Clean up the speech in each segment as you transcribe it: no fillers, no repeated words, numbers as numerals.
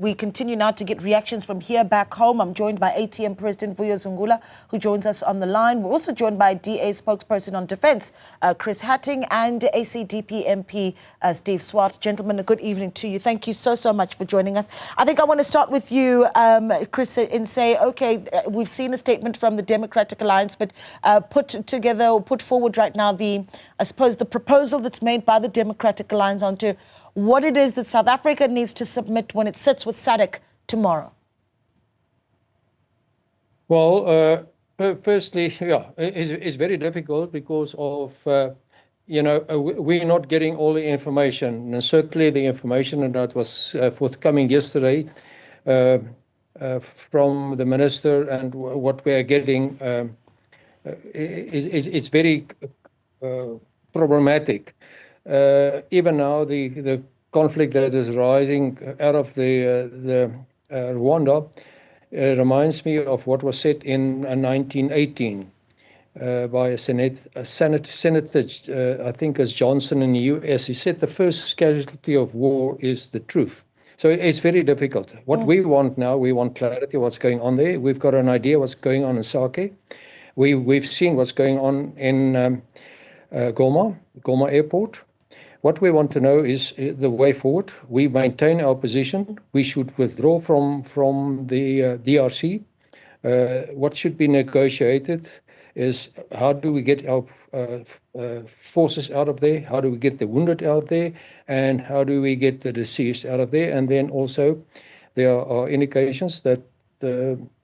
We continue now to get reactions from here back home. I'm joined by ATM President Vuyo Zungula, who joins us on the line. We're also joined by DA spokesperson on defense, Chris Hattingh, and ACDP MP, Steve Swart. Gentlemen, a good evening to you. Thank you so much for joining us. I think I want to start with you, Chris, and say, okay, we've seen a statement from the Democratic Alliance, but put forward right now I suppose, the proposal that's made by the Democratic Alliance onto what it is that South Africa needs to submit when it sits with SADC tomorrow. Well, firstly, it's very difficult because of, we're not getting all the information. And certainly the information that was forthcoming yesterday from the minister and what we are getting is very problematic. Even now, the conflict that is rising out of the Rwanda reminds me of what was said in 1918 by a senator, I think as Johnson in the US. He said the first casualty of war is the truth. So it's very difficult. What we want now, we want clarity what's going on there. We've got an idea what's going on in Sake. We've seen what's going on in Goma Airport. What we want to know is the way forward. We maintain our position. We should withdraw from the DRC. What should be negotiated is how do we get our forces out of there? How do we get the wounded out there? And how do we get the deceased out of there? And then also there are indications that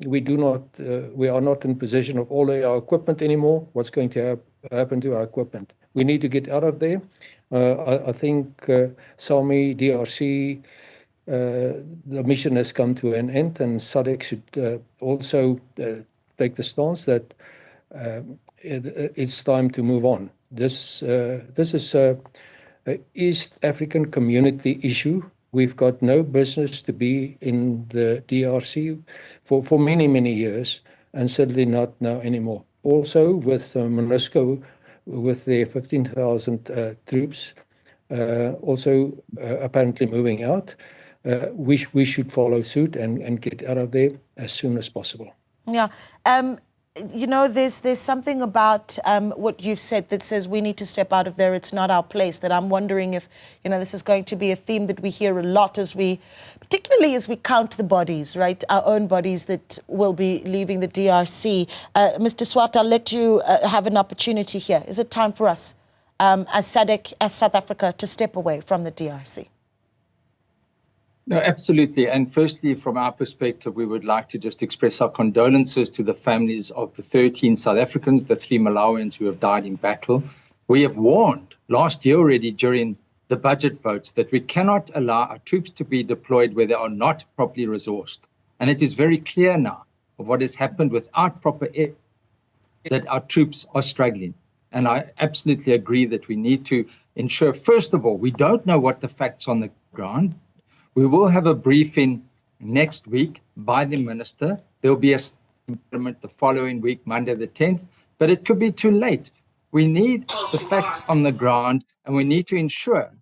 we are not in possession of all our equipment anymore. What's going to happen to our equipment? We need to get out of there. I think SAMI, DRC, the mission has come to an end, and SADC should also take the stance that it's time to move on. This is an East African community issue. We've got no business to be in the DRC for many years, and certainly not now anymore. Also with MONUSCO, with their 15,000 troops, also apparently moving out, we should follow suit and get out of there as soon as possible. Yeah. There's something about what you've said that says we need to step out of there. It's not our place. That I'm wondering if, this is going to be a theme that we hear a lot particularly as we count the bodies, right? Our own bodies that will be leaving the DRC. Mr. Swart, I'll let you have an opportunity here. Is it time for us, as SADC, as South Africa, to step away from the DRC? No, absolutely. And firstly, from our perspective, we would like to just express our condolences to the families of the 13 South Africans, the 3 Malawians who have died in battle. We have warned last year already during the budget votes that we cannot allow our troops to be deployed where they are not properly resourced. And it is very clear now of what has happened without proper air, that our troops are struggling. And I absolutely agree that we need to ensure, first of all, we don't know what the facts on the ground. We will have a briefing next week by the minister. There will be a statement the following week, Monday the 10th, but it could be too late. We need the facts on the ground, and we need to ensure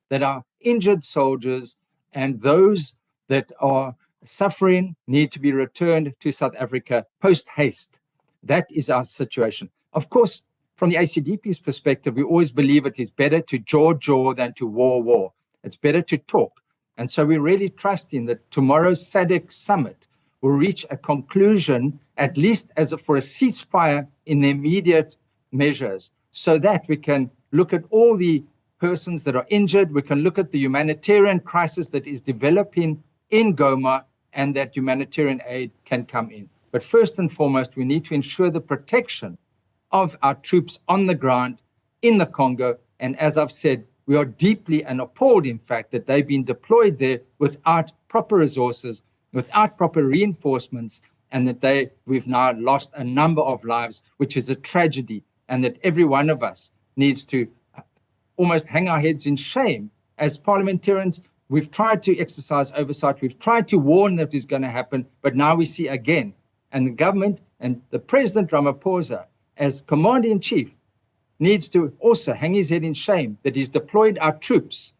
that our injured soldiers and those that are suffering need to be returned to South Africa post-haste. That is our situation. Of course, from the ACDP's perspective, we always believe it is better to jaw than to war. It's better to talk. And so we're really trusting that tomorrow's SADC summit will reach a conclusion, at least for a ceasefire in the immediate measures, so that we can look at all the persons that are injured. We can look at the humanitarian crisis that is developing in Goma, and that humanitarian aid can come in. But first and foremost, we need to ensure the protection of our troops on the ground in the Congo. And as I've said, we are deeply and appalled, in fact, that they've been deployed there without proper resources, without proper reinforcements, and that we've now lost a number of lives, which is a tragedy, and that every one of us needs to almost hang our heads in shame. As parliamentarians, we've tried to exercise oversight. We've tried to warn that is going to happen, but now we see again. And the government and the President Ramaphosa, as Commander-in-Chief, needs to also hang his head in shame that he's deployed our troops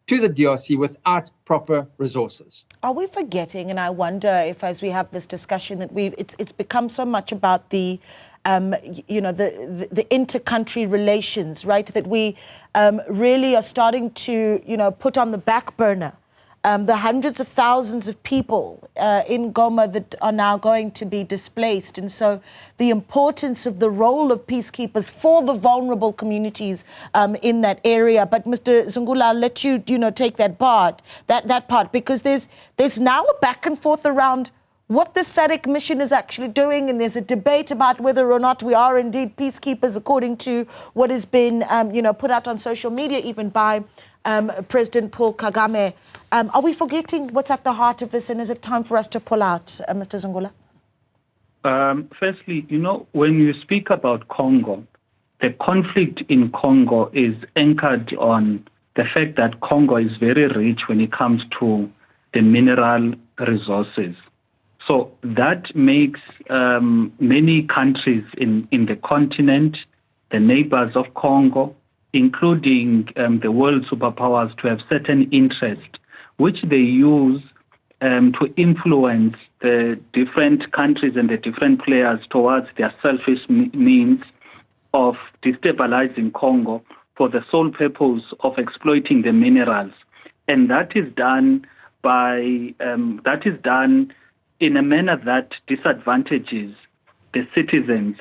to the DRC without proper resources. Are we forgetting, and I wonder if as we have this discussion that it's become so much about the the inter-country relations, right? That we really are starting to, put on the back burner the hundreds of thousands of people in Goma that are now going to be displaced. And so the importance of the role of peacekeepers for the vulnerable communities in that area. But Mr. Zungula, I'll let you, take that part, because there's now a back and forth around what the SADC mission is actually doing, and there's a debate about whether or not we are indeed peacekeepers, according to what has been, put out on social media, even by President Paul Kagame. Are we forgetting what's at the heart of this, and is it time for us to pull out, Mr. Zungula? Firstly, when you speak about Congo, the conflict in Congo is anchored on the fact that Congo is very rich when it comes to the mineral resources. So that makes many countries in the continent, the neighbors of Congo, including the world superpowers, to have certain interest, which they use to influence the different countries and the different players towards their selfish means of destabilizing Congo for the sole purpose of exploiting the minerals. And that is done in a manner that disadvantages the citizens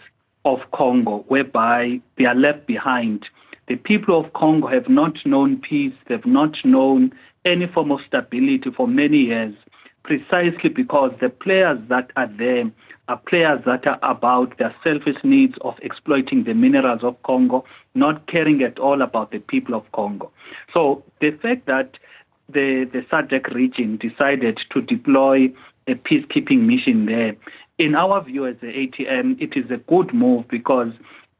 of Congo, whereby they are left behind. The people of Congo have not known peace, they've not known any form of stability for many years, precisely because the players that are there are players that are about their selfish needs of exploiting the minerals of Congo, not caring at all about the people of Congo. So the fact that the SADC region decided to deploy a peacekeeping mission there, in our view as the ATM, it is a good move, because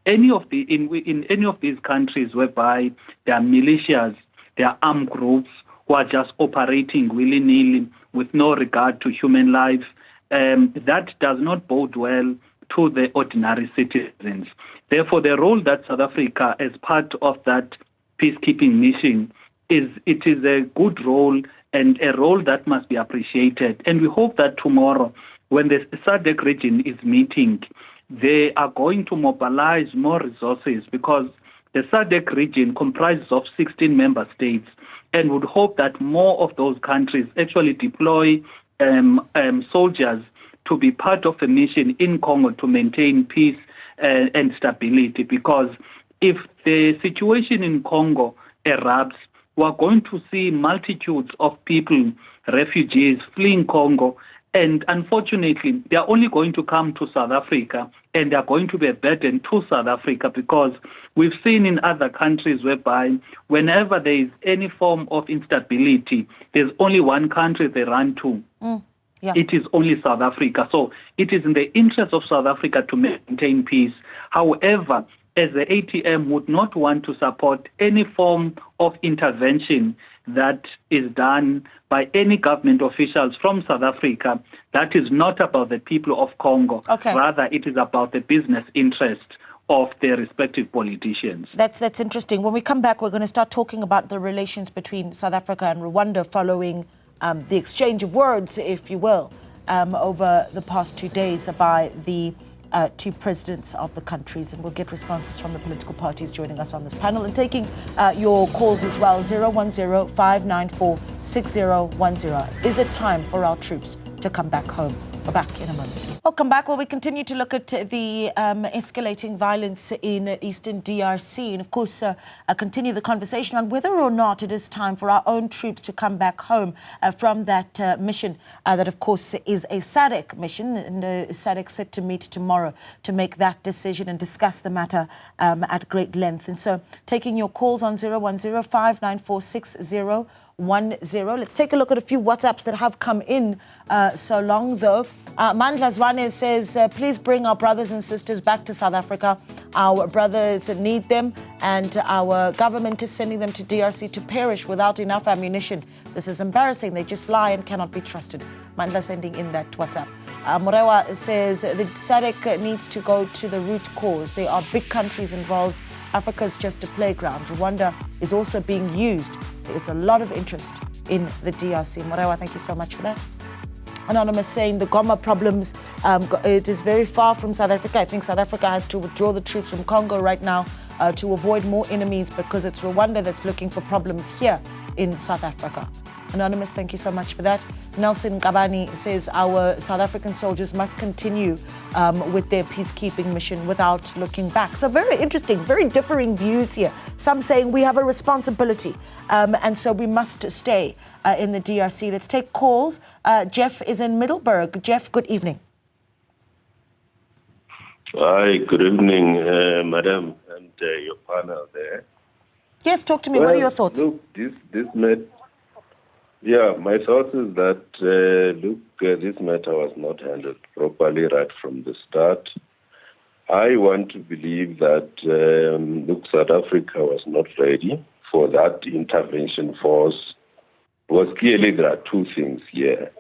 in any of these countries whereby there are militias, there are armed groups who are just operating willy-nilly with no regard to human life, that does not bode well to the ordinary citizens. Therefore, the role that South Africa, as part of that peacekeeping mission, is a good role and a role that must be appreciated. And we hope that tomorrow, when the SADC region is meeting, they are going to mobilize more resources, because the SADC region comprises of 16 member states, and would hope that more of those countries actually deploy soldiers to be part of the mission in Congo to maintain peace and stability. Because if the situation in Congo erupts, we're going to see multitudes of people, refugees, fleeing Congo. And unfortunately, they are only going to come to South Africa, and they are going to be a burden to South Africa, because we've seen in other countries whereby whenever there is any form of instability, there's only one country they run to. Yeah. It is only South Africa. So it is in the interest of South Africa to maintain peace. However, as the ATM would not want to support any form of intervention that is done by any government officials from South Africa that is not about the people of Congo. Okay. Rather, it is about the business interest of their respective politicians. That's interesting. When we come back, we're going to start talking about the relations between South Africa and Rwanda following the exchange of words, if you will, over the past 2 days by the two presidents of the countries, and we'll get responses from the political parties joining us on this panel and taking your calls as well. 010-594-6010. Is it time for our troops to come back home? We're back in a moment. Welcome back. Well, we continue to look at the escalating violence in eastern DRC, and of course continue the conversation on whether or not it is time for our own troops to come back home from that mission that of course is a SADC mission, and SADC set to meet tomorrow to make that decision and discuss the matter at great length. And so taking your calls on 010-594-6010. Let's take a look at a few WhatsApps that have come in so long, though. Mandla Zwane says, please bring our brothers and sisters back to South Africa. Our brothers need them, and our government is sending them to DRC to perish without enough ammunition. This is embarrassing. They just lie and cannot be trusted. Mandla sending in that WhatsApp. Morewa says, the SADC needs to go to the root cause. There are big countries involved. Africa's just a playground. Rwanda is also being used. There is a lot of interest in the DRC. Morewa, thank you so much for that. Anonymous saying the Goma problems, it is very far from South Africa. I think South Africa has to withdraw the troops from Congo right now to avoid more enemies, because it's Rwanda that's looking for problems here in South Africa. Anonymous, thank you so much for that. Nelson Kabani says our South African soldiers must continue with their peacekeeping mission without looking back. So very interesting, very differing views here. Some saying we have a responsibility and so we must stay in the DRC. Let's take calls. Jeff is in Middelburg. Jeff, good evening. Hi, good evening, madam, and your panel there. Yes, talk to me. What are your thoughts? Look, my thoughts is that, this matter was not handled properly right from the start. I want to believe that, South Africa was not ready for that intervention force. Because clearly there are two things here,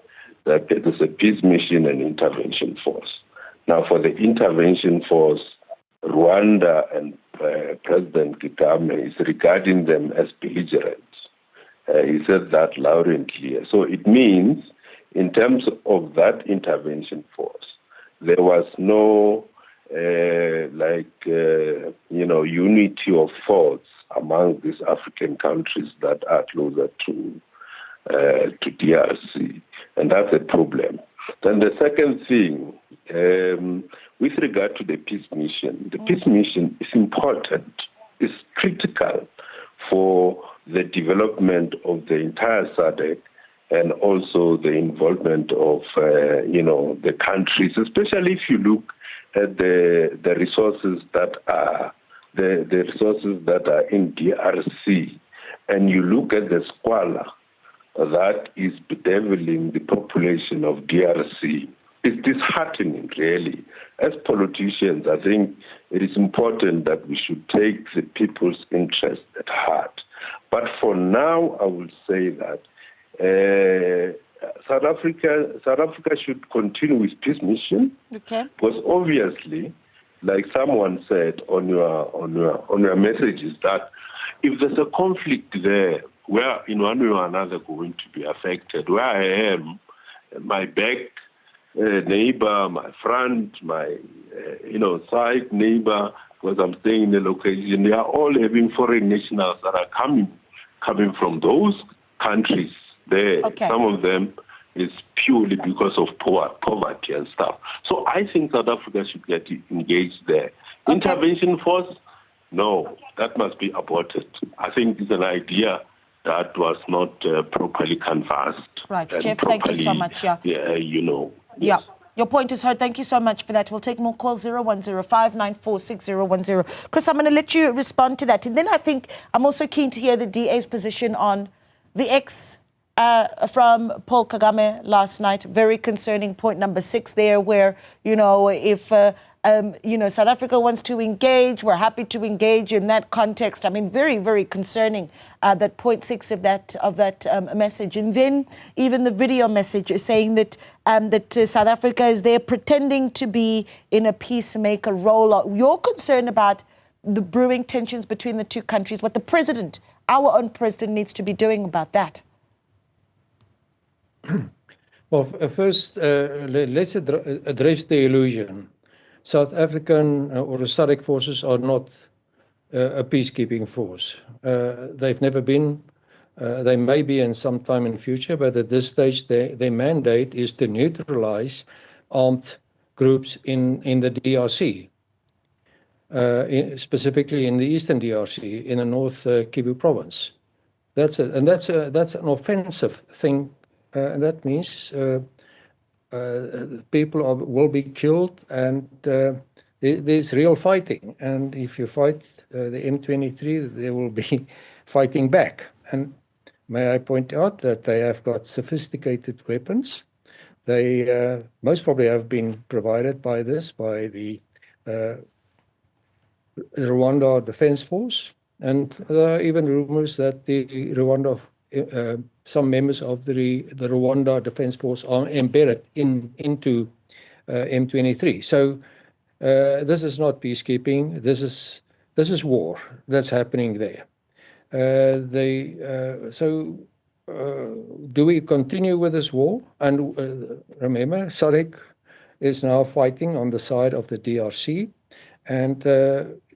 that there is a peace mission and intervention force. Now, for the intervention force, Rwanda and President Kagame is regarding them as belligerents. He said that loud and clear. So it means, in terms of that intervention force, there was no, unity of thoughts among these African countries that are closer to DRC, and that's a problem. Then the second thing, with regard to the peace mission is important, it's critical for the development of the entire SADC and also the involvement of, the countries, especially if you look at the resources that are the resources that are in DRC, and you look at the squalor that is bedeviling the population of DRC. It's disheartening, really. As politicians, I think it is important that we should take the people's interest at heart. But for now, I will say that South Africa should continue with peace mission. Okay. Because obviously, like someone said on your messages, that if there's a conflict there, where in one way or another going to be affected, where I am, my back neighbor, my front, my side neighbor, because I'm staying in the location, they are all having foreign nationals that are coming from those countries there. Okay. Some of them is purely because of poverty and stuff. So I think South Africa should get engaged there. Okay. Intervention force, no, that must be aborted. I think it's an idea that was not properly canvassed. Right, Jeff, thank you so much. Yeah. Yes. Yeah. Your point is heard. Thank you so much for that. We'll take more calls, 010-594-6010. Chris, I'm going to let you respond to that. And then I think I'm also keen to hear the DA's position on the from Paul Kagame last night. Very concerning point number 6 there, where, if South Africa wants to engage, we're happy to engage in that context. I mean, very, very concerning, that point 6 of that message. And then even the video message is saying that South Africa is there pretending to be in a peacemaker role. You're concerned about the brewing tensions between the two countries, what the president, our own president, needs to be doing about that. Well, first, let's address the illusion. South African or the SADC forces are not a peacekeeping force. They've never been. They may be in some time in the future, but at this stage, their mandate is to neutralize armed groups in the DRC, specifically in the eastern DRC, in the North Kivu province. That's it, and that's an offensive thing. And that means people will be killed, and there's real fighting. And if you fight the M23, they will be fighting back. And may I point out that they have got sophisticated weapons. They most probably have been provided by the Rwanda Defense Force. And there are even rumors that the Rwanda some members of the Rwanda Defense Force are embedded into M23. So this is not peacekeeping. This is war that's happening there. So do we continue with this war? And remember, SADC is now fighting on the side of the DRC, and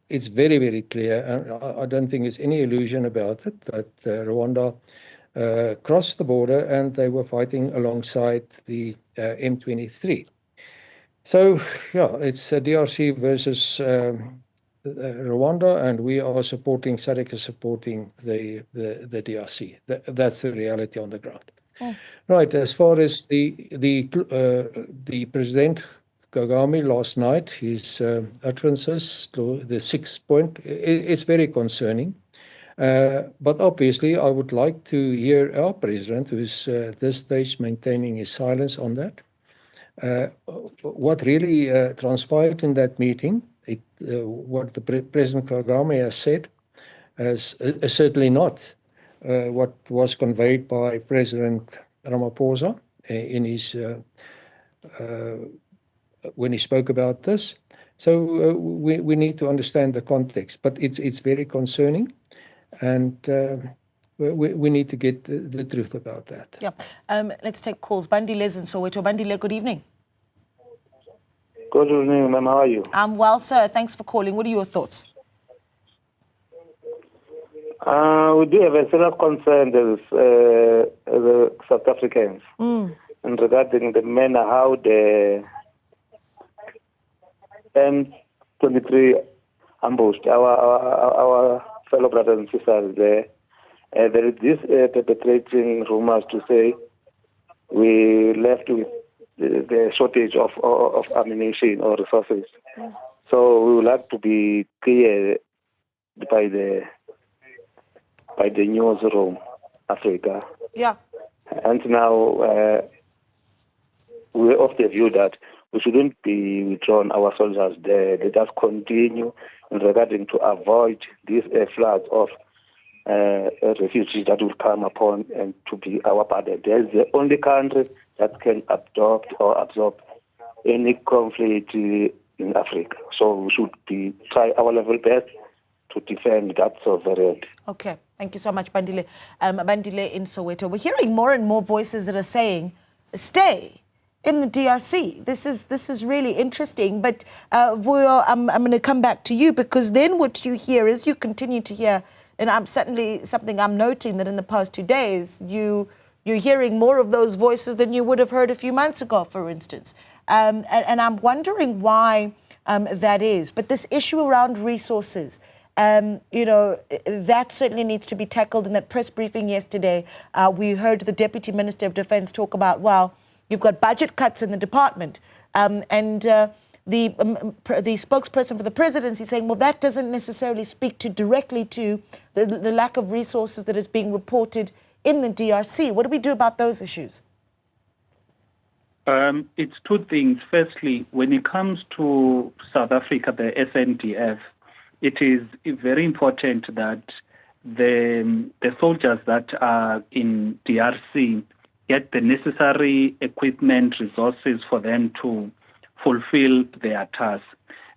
it's very, very clear, and I don't think there's any illusion about it, that Rwanda crossed the border and they were fighting alongside the M23. So, yeah, it's DRC versus Rwanda, and we are supporting, SADC is supporting the DRC. That's the reality on the ground. Oh. Right, as far as the President Kagame last night, his utterances, the 6th point, it's very concerning. But obviously, I would like to hear our president, who is at this stage maintaining his silence on that. What really transpired in that meeting, what the President Kagame has said, is certainly not what was conveyed by President Ramaphosa in his when he spoke about this. So we need to understand the context, but it's very concerning, and we need to get the truth about that. Yeah. Let's take calls. Bandile's in Soweto. Bandile, good evening. Good evening, ma'am. How are you? I'm well, sir. Thanks for calling. What are your thoughts? We do have a serious concern as the South Africans regarding the manner how the M23 ambushed our fellow brothers and sisters there. There is this perpetrating rumors to say we left with the shortage of ammunition or resources. So we would like to be clear by the Newzroom Afrika. Yeah. And now we're of the view that we shouldn't be withdrawn our soldiers there. They just continue regarding to avoid these floods of refugees that will come upon and to be our burden. There's the only country that can absorb any conflict in Africa. So we should try our level best to defend that sovereignty. Okay, thank you so much, Bandile. Bandile in Soweto. We're hearing more and more voices that are saying, stay in the DRC. This is really interesting. But Vuyo, I'm going to come back to you, because then what you hear is, you continue to hear, and I'm certainly something I'm noting, that in the past 2 days, you're hearing more of those voices than you would have heard a few months ago, for instance. And I'm wondering why that is. But this issue around resources, that certainly needs to be tackled. In that press briefing yesterday, we heard the Deputy Minister of Defence talk about, well, you've got budget cuts in the department. The spokesperson for the presidency saying, well, that doesn't necessarily speak directly to the lack of resources that is being reported in the DRC. What do we do about those issues? It's two things. Firstly, when it comes to South Africa, the SANDF, it is very important that the soldiers that are in DRC get the necessary equipment, resources for them to fulfill their tasks.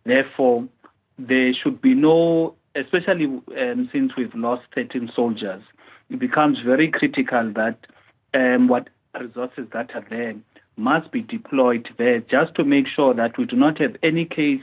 Therefore, there should be no, especially since we've lost 13 soldiers, it becomes very critical that what resources that are there must be deployed there, just to make sure that we do not have any case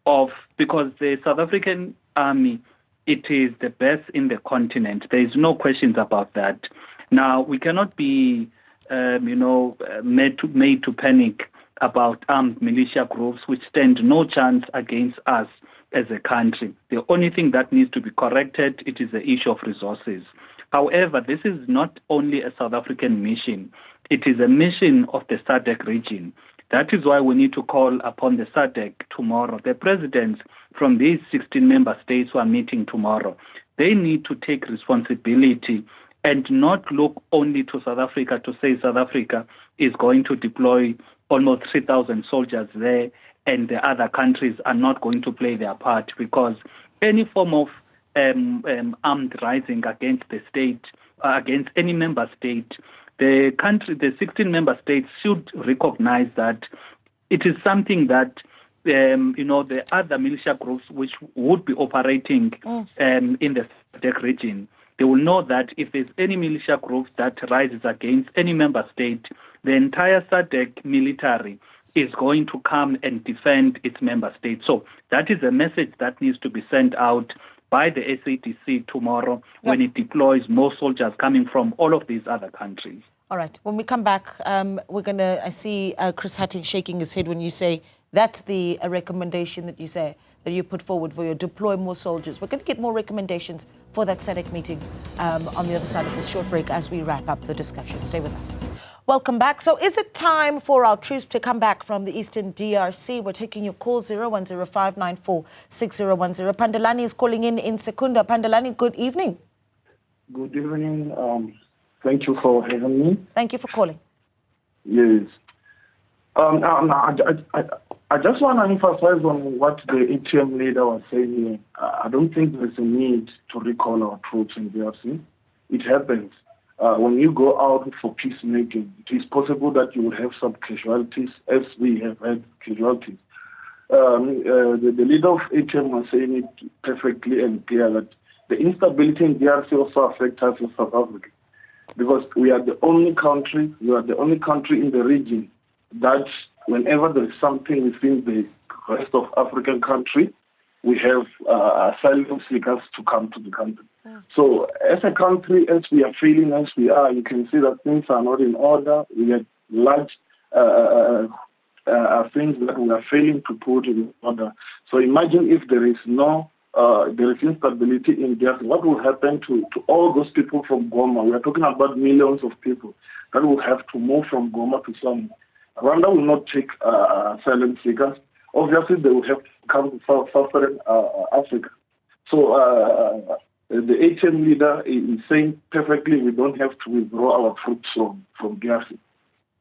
of, because the South African army, it is the best in the continent. There is no questions about that. Now, we cannot be, made to panic about armed militia groups which stand no chance against us as a country. The only thing that needs to be corrected, it is the issue of resources. However, this is not only a South African mission. It is a mission of the SADC region. That is why we need to call upon the SADC tomorrow. The presidents from these 16 member states who are meeting tomorrow, they need to take responsibility and not look only to South Africa to say South Africa is going to deploy almost 3,000 soldiers there and the other countries are not going to play their part, because any form of armed rising against the state, against any member state, the 16 member states should recognize that it is something that the other militia groups which would be operating in the SADC region, they will know that if there's any militia group that rises against any member state, the entire SADC military is going to come and defend its member state. So that is a message that needs to be sent out by the SADC tomorrow when it deploys more soldiers coming from all of these other countries. All right. When we come back, we're going to, I see Chris Hatting shaking his head when you say that's the recommendation that you say, that you put forward for your deploy more soldiers. We're going to get more recommendations for that SADC meeting on the other side of this short break as we wrap up the discussion. Stay with us. Welcome back. So is it time for our troops to come back from the Eastern DRC? We're taking your call 0105946010. Pandalani is calling in Secunda. Pandalani, good evening. Good evening. Thank you for having me. Thank you for calling. Yes. I just want to emphasize on what the ATM leader was saying. I don't think there's a need to recall our troops in DRC. It happens. When you go out for peacemaking, it is possible that you will have some casualties, as we have had casualties. The leader of ATM was saying it perfectly and clear that the instability in DRC also affects us in South Africa, because we are the only country in the region that whenever there is something within the rest of African country, we have asylum seekers to come to the country. So as a country, as we are feeling as we are, you can see that things are not in order. We have large things that we are failing to put in order. So imagine if there is instability in DRC, what will happen to all those people from Goma? We are talking about millions of people that will have to move from Goma to Sami. Rwanda will not take asylum seekers. Obviously, they will have to come to Southern Africa. So the ATM leader is saying perfectly we don't have to withdraw our troops from DRC.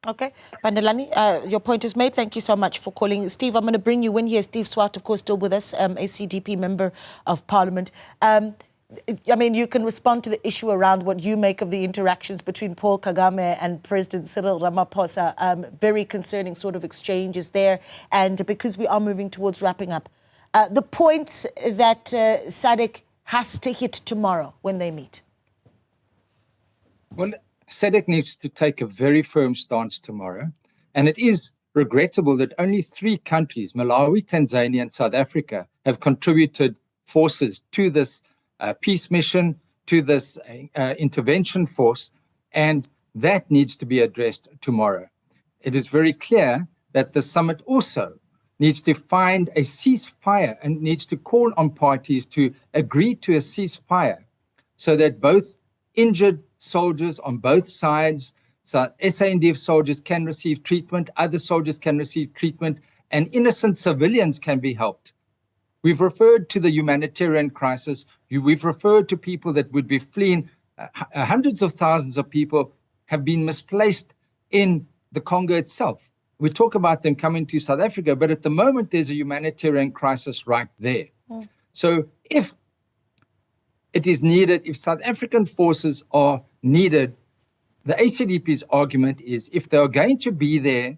Okay. Pandalani, your point is made. Thank you so much for calling. Steve, I'm going to bring you in here. Steve Swart, of course, still with us, ACDP Member of Parliament. I mean, you can respond to the issue around what you make of the interactions between Paul Kagame and President Cyril Ramaphosa. Very concerning sort of exchanges there. And because we are moving towards wrapping up, the points that SADC has to hit tomorrow when they meet. Well, SADC needs to take a very firm stance tomorrow. And it is regrettable that only 3 countries, Malawi, Tanzania, and South Africa, have contributed forces to this peace mission, to this intervention force, and that needs to be addressed tomorrow. It is very clear that the summit also needs to find a ceasefire and needs to call on parties to agree to a ceasefire so that both injured soldiers on both sides, so SANDF soldiers can receive treatment, other soldiers can receive treatment, and innocent civilians can be helped. We've referred to the humanitarian crisis. We've referred to people that would be fleeing. Hundreds of thousands of people have been misplaced in the Congo itself. We talk about them coming to South Africa, but at the moment there's a humanitarian crisis right there. So if it is needed, if South African forces are needed, the ACDP's argument is if they are going to be there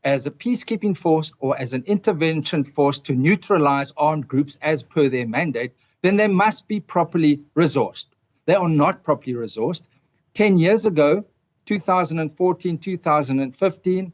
as a peacekeeping force or as an intervention force to neutralize armed groups as per their mandate, then they must be properly resourced. They are not properly resourced. 10 years ago, 2014, 2015,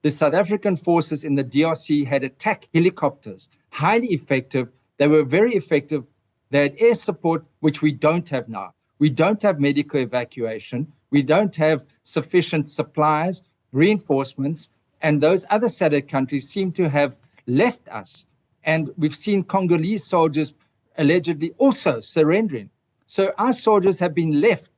the South African forces in the DRC had attack helicopters, highly effective. They were very effective. They had air support, which we don't have now. We don't have medical evacuation. We don't have sufficient supplies, reinforcements, and those other SADC countries seem to have left us. And we've seen Congolese soldiers allegedly also surrendering. So our soldiers have been left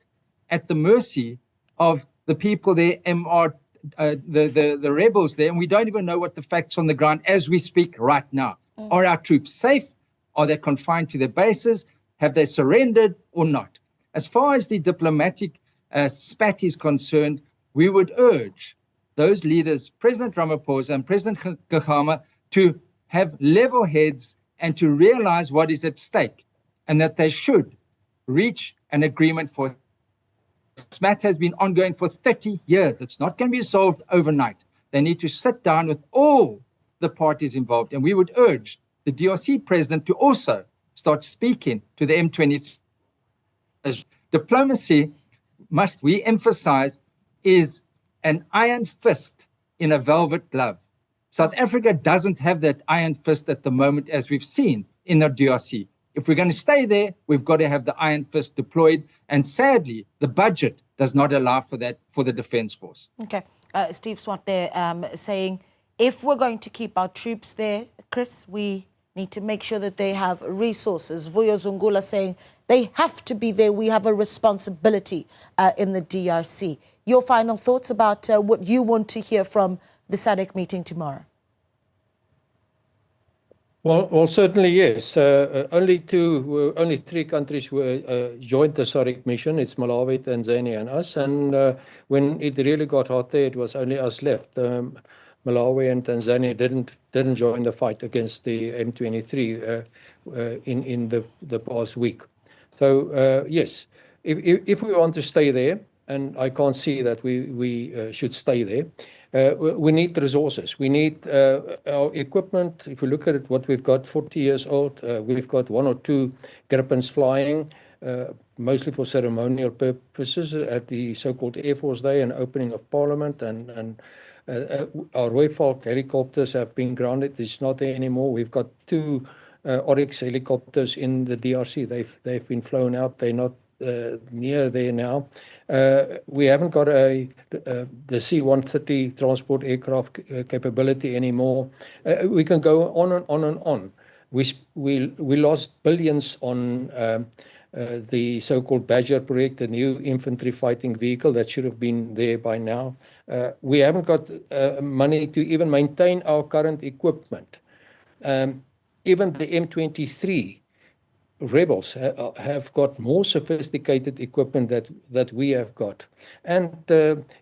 at the mercy of the people there, the rebels there, and we don't even know what the facts on the ground as we speak right now. Are our troops safe? Are they confined to their bases? Have they surrendered or not? As far as the diplomatic spat is concerned, we would urge those leaders, President Ramaphosa and President Kagame, to have level heads and to realize what is at stake, and that they should reach an agreement for. This matter has been ongoing for 30 years. It's not going to be solved overnight. They need to sit down with all the parties involved, and we would urge the DRC president to also start speaking to the M23 Diplomacy, must we emphasize, is an iron fist in a velvet glove. South Africa doesn't have that iron fist at the moment, as we've seen in the DRC. If we're going to stay there, we've got to have the iron fist deployed. And sadly, the budget does not allow for that for the Defence Force. Okay. Steve Swart there saying, if we're going to keep our troops there, Chris, we need to make sure that they have resources. Vuyo Zungula saying they have to be there. We have a responsibility in the DRC. Your final thoughts about what you want to hear from the SADC meeting tomorrow? Well, certainly yes. Only three countries were joined the SADC mission. It's Malawi, Tanzania, and us. And when it really got hot there, it was only us left. Malawi and Tanzania didn't join the fight against the M23 in the past week. So yes, if we want to stay there, and I can't see that we should stay there. We need resources. We need our equipment. If you look at it, what we've got, 40 years old, we've got 1 or 2 Gripens flying, mostly for ceremonial purposes at the so-called Air Force Day and opening of Parliament. And our Royval helicopters have been grounded. It's not there anymore. We've got 2 Oryx helicopters in the DRC. They've been flown out. They're not near there now. We haven't got the C-130 transport aircraft capability anymore. We can go on and on and on. We lost billions on the so-called Badger project, the new infantry fighting vehicle that should have been there by now. We haven't got money to even maintain our current equipment. Even the M23 rebels have got more sophisticated equipment that we have got. And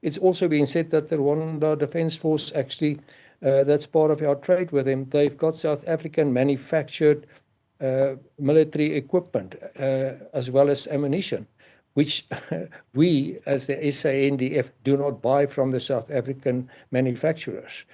it's also been said that the Rwanda Defence Force actually, that's part of our trade with them, they've got South African manufactured military equipment as well as ammunition, which we as the SANDF do not buy from the South African manufacturers.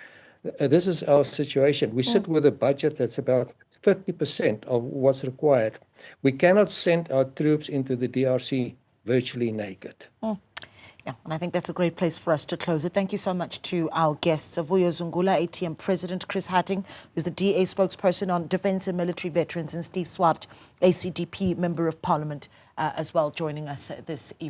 This is our situation. We sit with a budget that's about 50% of what's required. We cannot send our troops into the DRC virtually naked. Yeah, and I think that's a great place for us to close it. Thank you so much to our guests, Vuyo Zungula, ATM President, Chris Hatting, who's the DA spokesperson on Defence and Military Veterans, and Steve Swart, ACDP Member of Parliament, as well, joining us this evening.